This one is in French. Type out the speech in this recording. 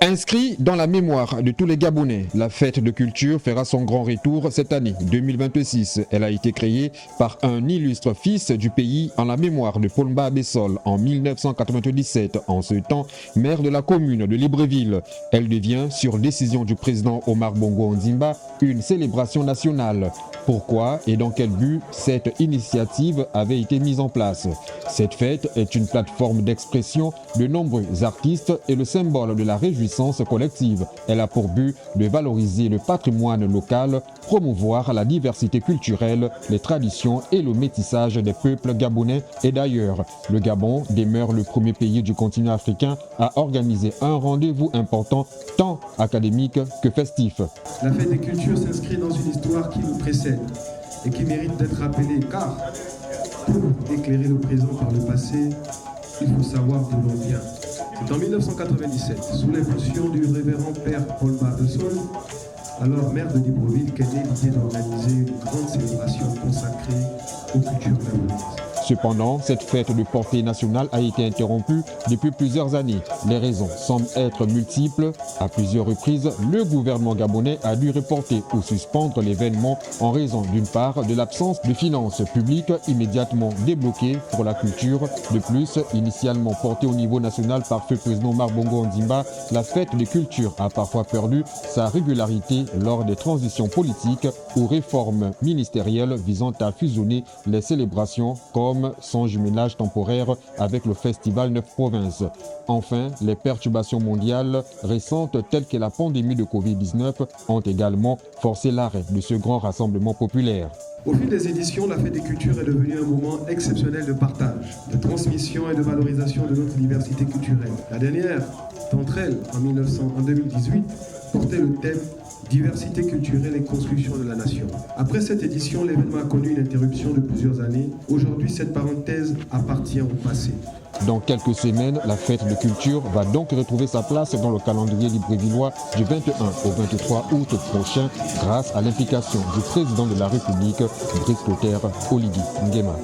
Inscrit dans la mémoire de tous les Gabonais, la fête de culture fera son grand retour cette année 2026. Elle a été créée par un illustre fils du pays en la mémoire de Paul Mba Bessol en 1997, en ce temps maire de la commune de Libreville. Elle devient, sur décision du président Omar Bongo Ondimba, une célébration nationale. Pourquoi et dans quel but cette initiative avait été mise en place? Cette fête est une plateforme d'expression de nombreux artistes et le symbole de la réjouissance collective. Elle a pour but de valoriser le patrimoine local, promouvoir la diversité culturelle, les traditions et le métissage des peuples gabonais et d'ailleurs. Le Gabon demeure le premier pays du continent africain à organiser un rendez-vous important, tant académique que festif. La fête des cultures s'inscrit dans une histoire qui nous précède et qui mérite d'être rappelée, car pour éclairer le présent par le passé, il faut savoir d'où l'on vient. C'est en 1997, sous l'impulsion du révérend père Paul Mba Bessol, alors maire de Libreville, qu'est née l'idée d'organiser une grande célébration consacrée aux cultures gabonaises. Cependant, cette fête de portée nationale a été interrompue depuis plusieurs années. Les raisons semblent être multiples. À plusieurs reprises, le gouvernement gabonais a dû reporter ou suspendre l'événement en raison d'une part de l'absence de finances publiques immédiatement débloquées pour la culture. De plus, initialement portée au niveau national par feu président Omar Bongo Ondimba, la fête de culture a parfois perdu sa régularité lors des transitions politiques ou réformes ministérielles visant à fusionner les célébrations comme son jumelage temporaire avec le festival 9 provinces. Enfin, les perturbations mondiales récentes telles que la pandémie de Covid-19 ont également forcé l'arrêt de ce grand rassemblement populaire. Au fil des éditions, la fête des cultures est devenue un moment exceptionnel de partage, de transmission et de valorisation de notre diversité culturelle. La dernière d'entre elles, en 2018, portait le thème Diversité culturelle et construction de la nation. Après cette édition, l'événement a connu une interruption de plusieurs années. Aujourd'hui, cette parenthèse appartient au passé. Dans quelques semaines, la fête de culture va donc retrouver sa place dans le calendrier librevilleois du 21 au 23 août prochain grâce à l'implication du président de la République, Brice Clotaire Oligui Nguema.